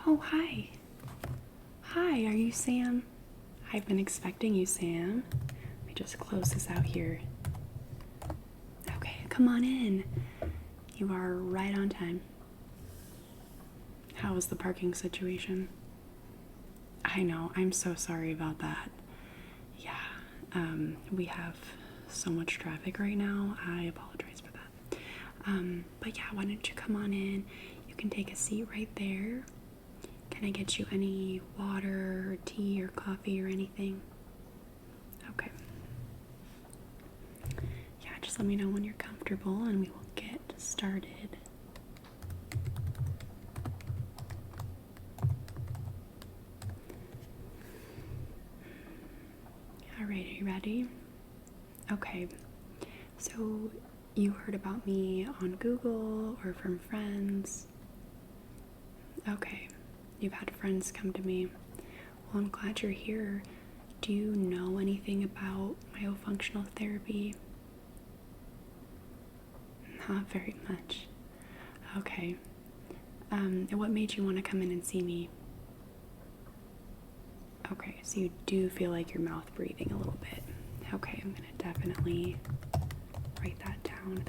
Oh, hi. Hi, are you Sam? I've been expecting you, Sam. Let me just close this out here. Okay, come on in. You are right on time. How was the parking situation? I know, I'm so sorry about that. Yeah, we have so much traffic right now. I apologize for that. But yeah, why don't you come on in? You can take a seat right there. Can I get you any water or tea or coffee or anything? Okay. Yeah, just let me know when you're comfortable and we will get started. Alright, are you ready? Okay. So, you heard about me on Google or from friends? Okay. You've had friends come to me. Well, I'm glad you're here. Do you know anything about myofunctional therapy? Not very much. Okay. What made you want to come in and see me? Okay, so you do feel like you're mouth breathing a little bit. Okay, I'm gonna definitely write that down.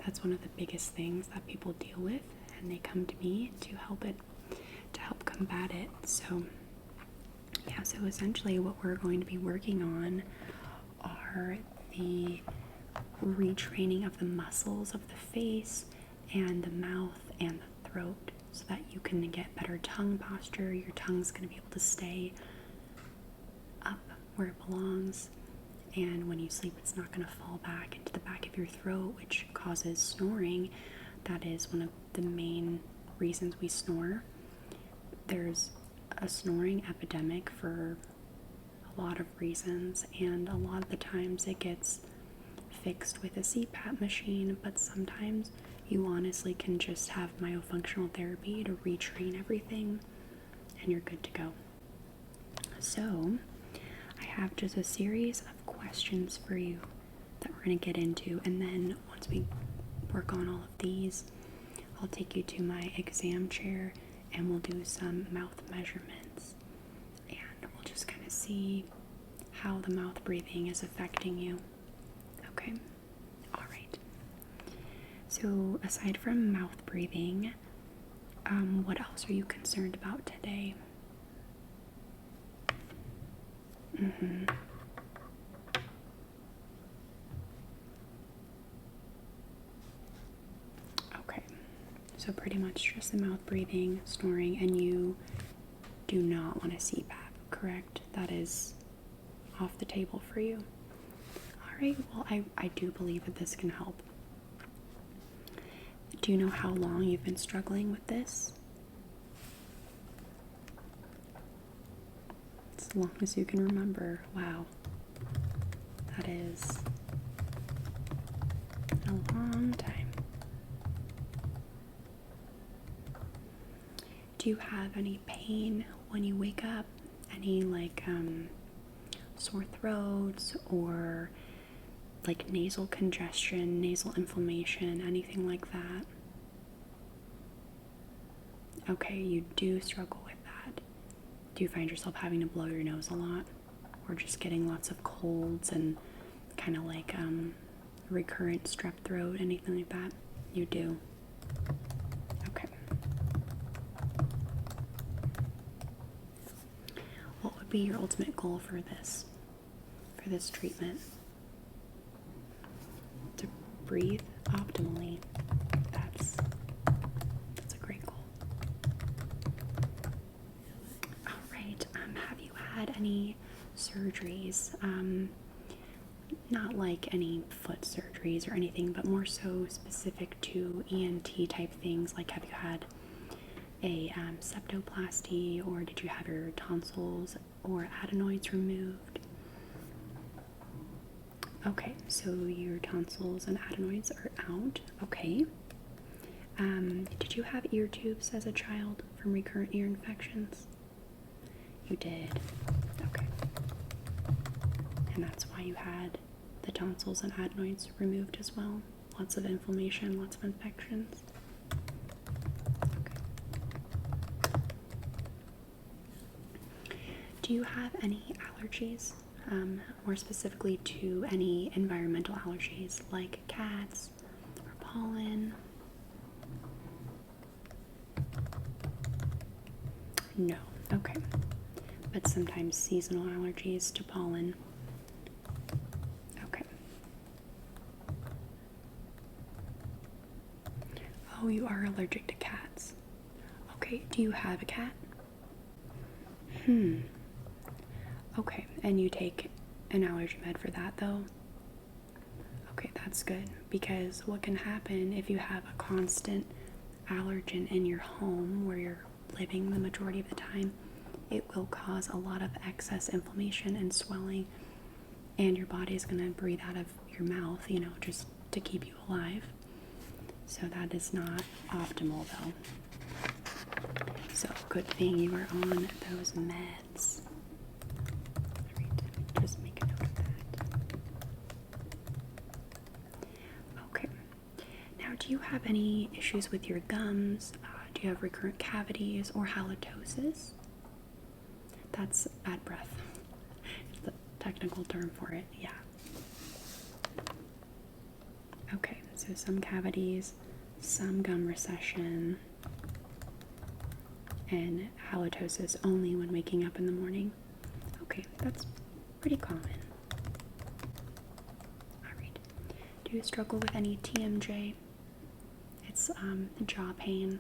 That's one of the biggest things that people deal with, and they come to me to help combat it. So yeah, so essentially what we're going to be working on are the retraining of the muscles of the face and the mouth and the throat so that you can get better tongue posture. Your tongue's going to be able to stay up where it belongs, and when you sleep it's not going to fall back into the back of your throat, which causes snoring. That is one of the main reasons we snore. There's a snoring epidemic for a lot of reasons, and a lot of the times it gets fixed with a CPAP machine, but sometimes you honestly can just have myofunctional therapy to retrain everything and you're good to go. So I have just a series of questions for you that we're going to get into, and then once we work on all of these, I'll take you to my exam chair and we'll do some mouth measurements, and we'll just kind of see how the mouth breathing is affecting you. Okay, all right. So aside from mouth breathing, what else are you concerned about today? Okay, so pretty much just the mouth breathing, snoring, and you do not want a CPAP, correct? That is off the table for you. Alright, well, I do believe that this can help. Do you know how long you've been struggling with this? As long as you can remember. Wow. That is a long time. Do you have any pain when you wake up? Any sore throats or like nasal congestion, nasal inflammation, anything like that? Okay, you do struggle with that. Do you find yourself having to blow your nose a lot? Or just getting lots of colds and kind of like recurrent strep throat, anything like that? You do. Okay. What would be your ultimate goal for this treatment? To breathe optimally. That's a great goal. All right. Have you had any surgeries? Not like any foot surgeries or anything, but more so specific to ENT type things. Like, have you had a septoplasty, or did you have your tonsils or adenoids removed? Okay, so your tonsils and adenoids are out. Okay. Did you have ear tubes as a child from recurrent ear infections? You did. Okay. And that's why you had the tonsils and adenoids removed as well. Lots of inflammation, lots of infections. Okay. Do you have any allergies? More specifically to any environmental allergies like cats or pollen? No. Okay. But sometimes seasonal allergies to pollen. Okay. Oh, you are allergic to cats. Okay. Do you have a cat? Okay. And you take an allergy med for that though? Okay, that's good, because what can happen if you have a constant allergen in your home where you're living the majority of the time, it will cause a lot of excess inflammation and swelling, and your body is going to breathe out of your mouth, just to keep you alive. So that is not optimal though. So good thing you are on those meds. Alright, just make a note of that. Okay. Now, do you have any issues with your gums? Do you have recurrent cavities or halitosis? That's bad breath. It's the technical term for it, yeah. Okay, so some cavities, some gum recession, and halitosis only when waking up in the morning. Okay, that's pretty common. Alright. Do you struggle with any TMJ? It's jaw pain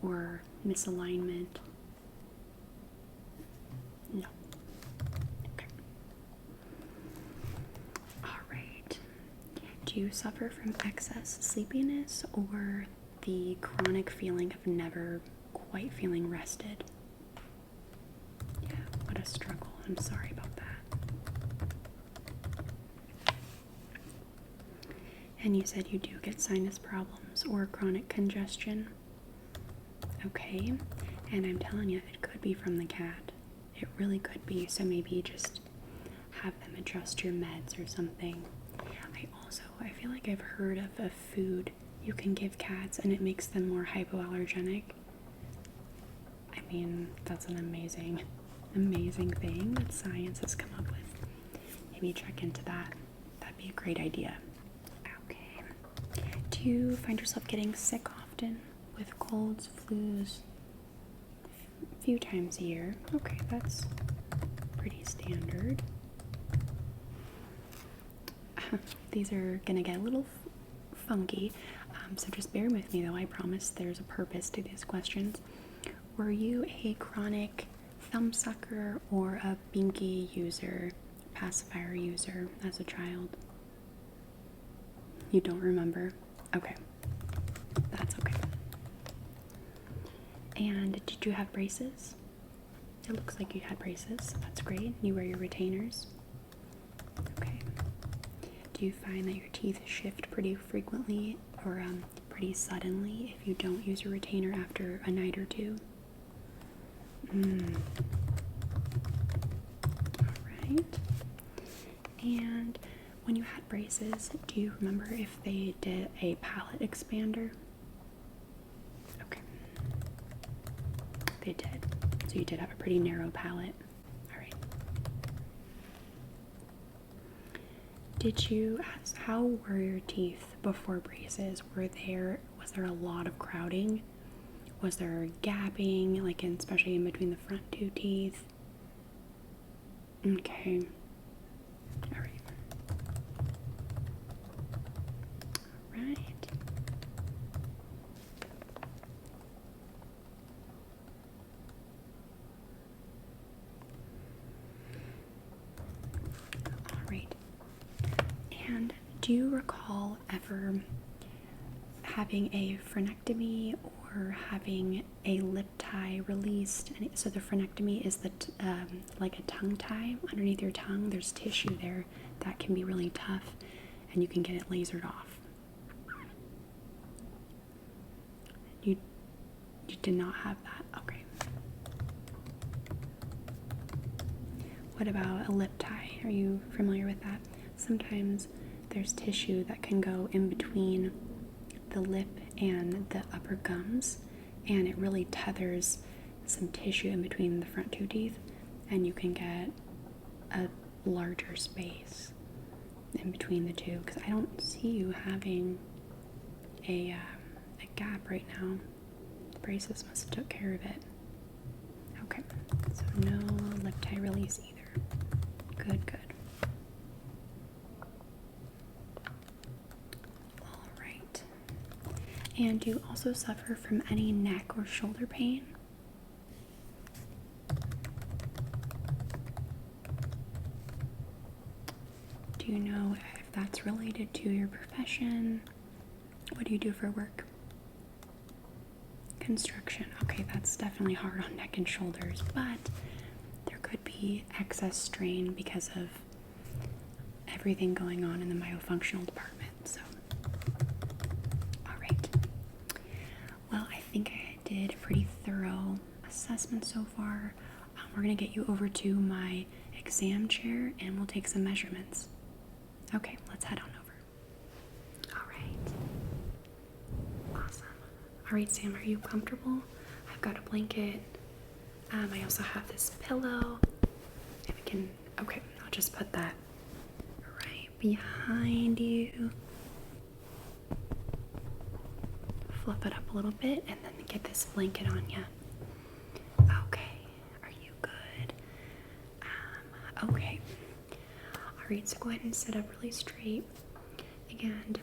or misalignment? No. Okay. Alright. Do you suffer from excess sleepiness or the chronic feeling of never quite feeling rested? Yeah, what a struggle. I'm sorry about that. And you said you do get sinus problems or chronic congestion. Okay, and I'm telling you, it could be from the cat. It really could be, so maybe just have them adjust your meds or something. I feel like I've heard of a food you can give cats and it makes them more hypoallergenic. I mean, that's an amazing thing that science has come up with. Maybe check into that. That'd be a great idea. Okay. Do you find yourself getting sick often with colds, flus? A few times a year. Okay, that's pretty standard. These are gonna get a little funky, so just bear with me though. I promise there's a purpose to these questions. Were you a chronic thumb sucker or a binky user, pacifier user as a child? You don't remember? Okay, that's okay. And did you have braces? It looks like you had braces, so that's great. You wear your retainers? Okay. Do you find that your teeth shift pretty frequently or pretty suddenly if you don't use your retainer after a night or two? Alright. And when you had braces, do you remember if they did a palate expander? Okay. They did. So you did have a pretty narrow palate. Alright. How were your teeth before braces? Was there a lot of crowding? Was there gapping, especially in between the front two teeth? Okay. Alright. Alright. Alright. And do you recall ever having a frenectomy or having a lip tie released? And so the frenectomy is like a tongue tie underneath your tongue. There's tissue there that can be really tough, and you can get it lasered off. You did not have that? Okay. What about a lip tie? Are you familiar with that? Sometimes there's tissue that can go in between the lip and the upper gums, and it really tethers some tissue in between the front two teeth, and you can get a larger space in between the two, because I don't see you having a gap right now. The braces must have took care of it. Okay, so no lip tie release either. Good, good. All right. And do you also suffer from any neck or shoulder pain? Do you know if that's related to your profession? What do you do for work? Construction. Okay, that's definitely hard on neck and shoulders, but there could be excess strain because of everything going on in the myofunctional department. So, all right. Well, I think I did a pretty thorough assessment so far. We're going to get you over to my exam chair and we'll take some measurements. Okay, let's head on over. All right. Awesome. All right, Sam, are you comfortable? I've got a blanket. I also have this pillow. If we can, okay, I'll just put that right behind you. Fluff it up a little bit and then get this blanket on you. Okay, are you good? Okay. Alright, so go ahead and sit up really straight. And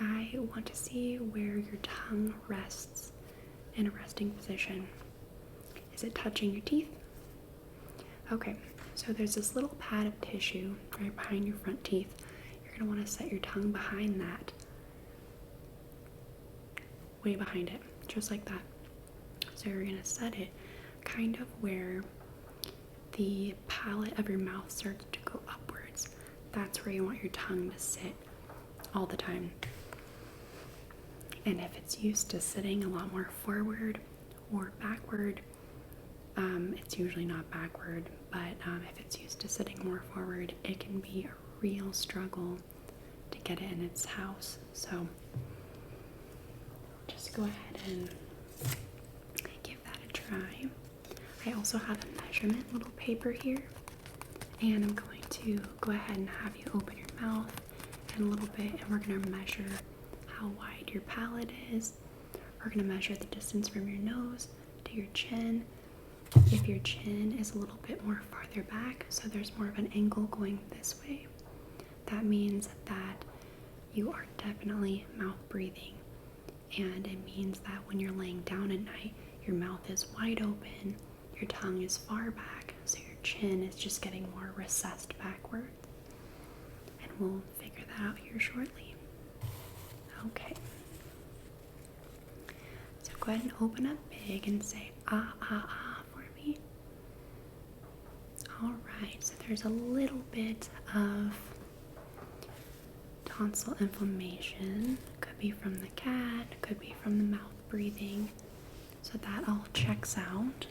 I want to see where your tongue rests in a resting position. Is it touching your teeth? Okay, so there's this little pad of tissue right behind your front teeth. You're going to want to set your tongue behind that. Way behind it, just like that. So you're going to set it kind of where the palate of your mouth starts to go upwards. That's where you want your tongue to sit all the time. And if it's used to sitting a lot more forward or backward, it's usually not backward, but if it's used to sitting more forward, it can be a real struggle to get it in its house. So just go ahead and give that a try. I also have a measurement little paper here, and I'm going to go ahead and have you open your mouth in a little bit, and we're going to measure how wide your palate is. We're going to measure the distance from your nose to your chin. If your chin is a little bit more farther back, so there's more of an angle going this way, that means that you are definitely mouth breathing. And it means that when you're laying down at night, your mouth is wide open, your tongue is far back, so your chin is just getting more recessed backward. And we'll figure that out here shortly. Okay. So go ahead and open up big and say ah, ah, ah for me. Alright, so there's a little bit of tonsil inflammation. Could be from the cat, could be from the mouth breathing. So that all checks out.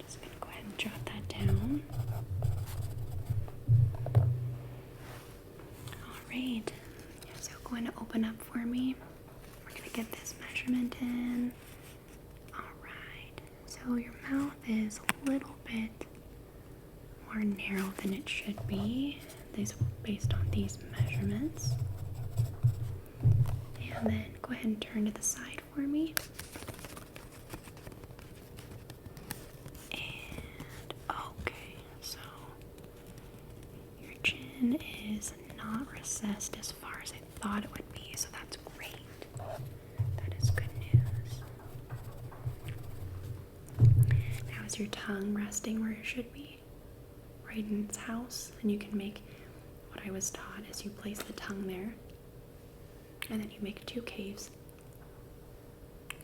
Just gonna go ahead and jot that down. Alright, so go ahead and open up for me. We're gonna get this measurement in. Alright, so your mouth is a little bit more narrow than it should be. These based on these measurements. And then go ahead and turn to the side for me. And okay, so your chin is not recessed as far as I thought it would be, so that's great. That is good news. Now is your tongue resting where it should be? Right in its house? And you can make what I was taught is you place the tongue there and then you make two caves.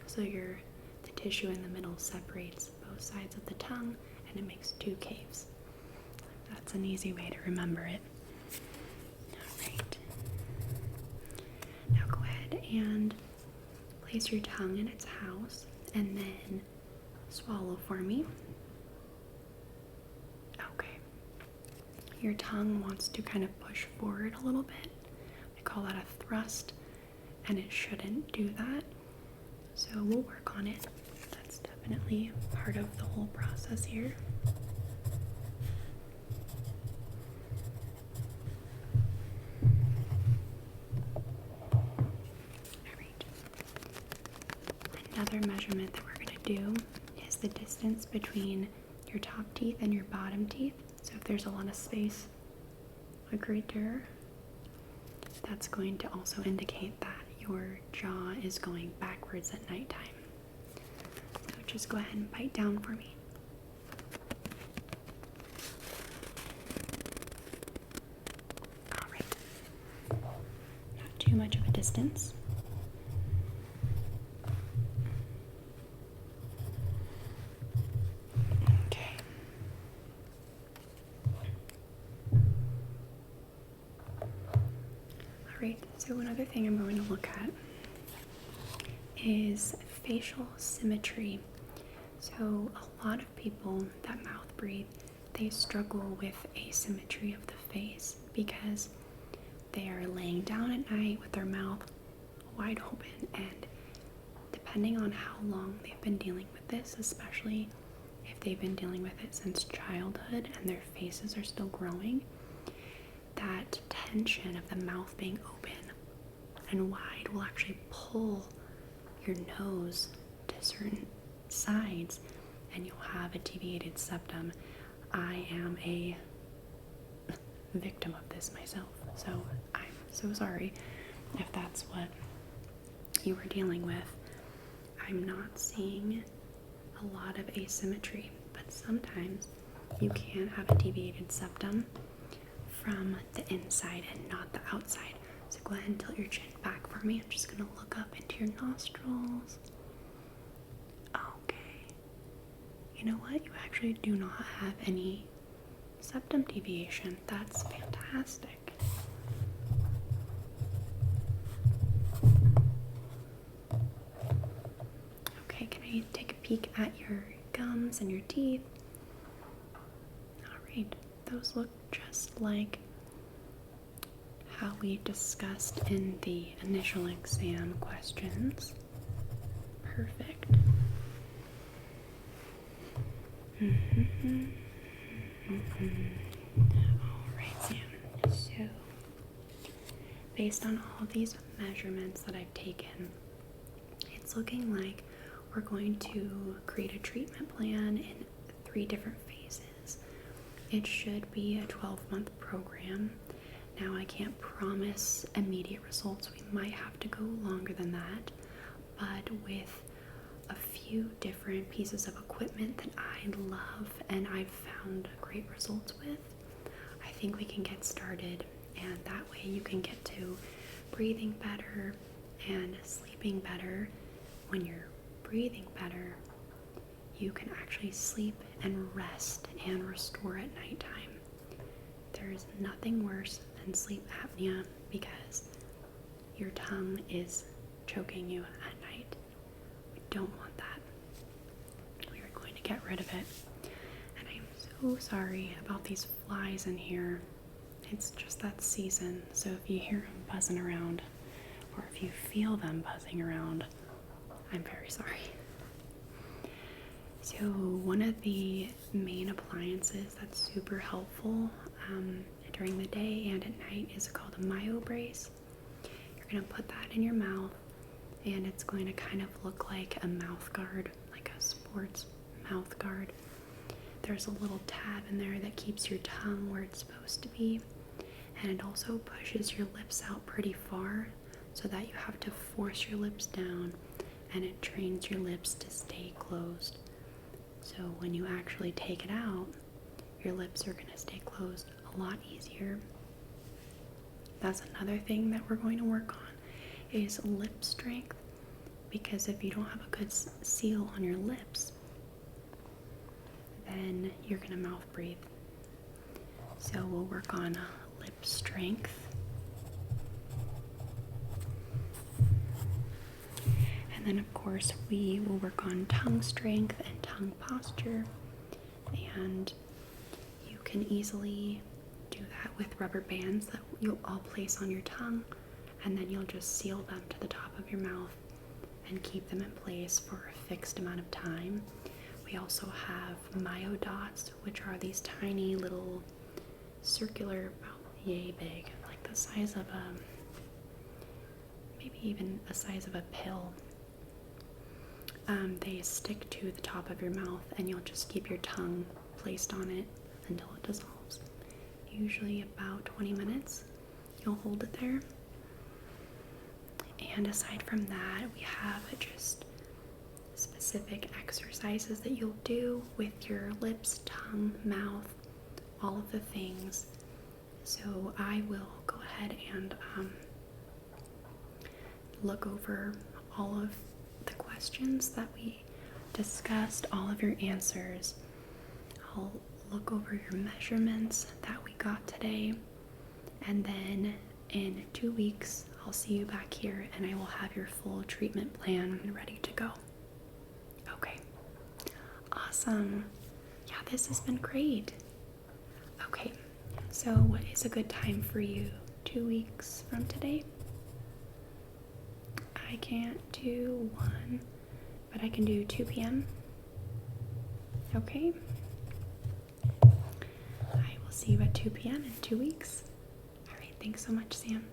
So the tissue in the middle separates both sides of the tongue and it makes two caves. That's an easy way to remember it. Alright. Now go ahead and place your tongue in its house and then swallow for me. Okay. Your tongue wants to kind of push forward a little bit. We call that a thrust, and it shouldn't do that. So we'll work on it. That's definitely definitely part of the whole process here. Alright. Another measurement that we're going to do is the distance between your top teeth and your bottom teeth. So if there's a lot of space, like right there, that's going to also indicate that your jaw is going backwards at nighttime. So just go ahead and bite down for me. Alright. Not too much of a distance. Okay. Alright, so another thing I'm going to look at is facial symmetry. So a lot of people that mouth breathe, they struggle with asymmetry of the face because they are laying down at night with their mouth wide open, and depending on how long they've been dealing with this, especially if they've been dealing with it since childhood and their faces are still growing, that tension of the mouth being open and wide will actually pull your nose to certain sides and you'll have a deviated septum. I am a victim of this myself, so I'm so sorry if that's what you were dealing with. I'm not seeing a lot of asymmetry, but sometimes you can have a deviated septum from the inside and not the outside. So go ahead and tilt your chin back for me. I'm just going to look up into your nostrils. Okay. You know what? You actually do not have any septum deviation. That's fantastic. Okay, can I take a peek at your gums and your teeth? Alright, those look just like how we discussed in the initial exam questions. Perfect. Alright, Sam. So, based on all of these measurements that I've taken, it's looking like we're going to create a treatment plan in 3 different phases. It should be a 12-month program. Now, I can't promise immediate results. We might have to go longer than that, but with a few different pieces of equipment that I love and I've found great results with, I think we can get started, and that way you can get to breathing better and sleeping better. When you're breathing better, you can actually sleep and rest and restore at nighttime. There's nothing worse than sleep apnea because your tongue is choking you at night. We don't want that. We are going to get rid of it. And I'm so sorry about these flies in here. It's just that season, so if you hear them buzzing around, or if you feel them buzzing around, I'm very sorry. So one of the main appliances that's super helpful during the day and at night is called a myo brace. You're going to put that in your mouth, and it's going to kind of look like a mouth guard, like a sports mouth guard. There's a little tab in there that keeps your tongue where it's supposed to be, and it also pushes your lips out pretty far so that you have to force your lips down, and it trains your lips to stay closed. So when you actually take it out, your lips are going to stay closed a lot easier. That's another thing that we're going to work on is lip strength, because if you don't have a good seal on your lips, then you're going to mouth breathe. So we'll work on lip strength. And then of course we will work on tongue strength and tongue posture, and you can easily do that with rubber bands that you'll all place on your tongue, and then you'll just seal them to the top of your mouth, and keep them in place for a fixed amount of time. We also have myodots, which are these tiny little circular, about yay big, like the size of a, maybe even the size of a pill. They stick to the top of your mouth, and you'll just keep your tongue placed on it until it dissolves. Usually about 20 minutes, you'll hold it there. And aside from that, we have just specific exercises that you'll do with your lips, tongue, mouth, all of the things. So I will go ahead and look over all of the questions that we discussed, all of your answers. I'll look over your measurements that we got today, and then in 2 weeks I'll see you back here and I will have your full treatment plan ready to go. Okay, awesome. Yeah, this has been great. Okay, so what is a good time for you? 2 weeks from today? I can't do 1, but I can do 2 p.m. Okay. I will see you at 2 p.m. in 2 weeks. All right, thanks so much, Sam.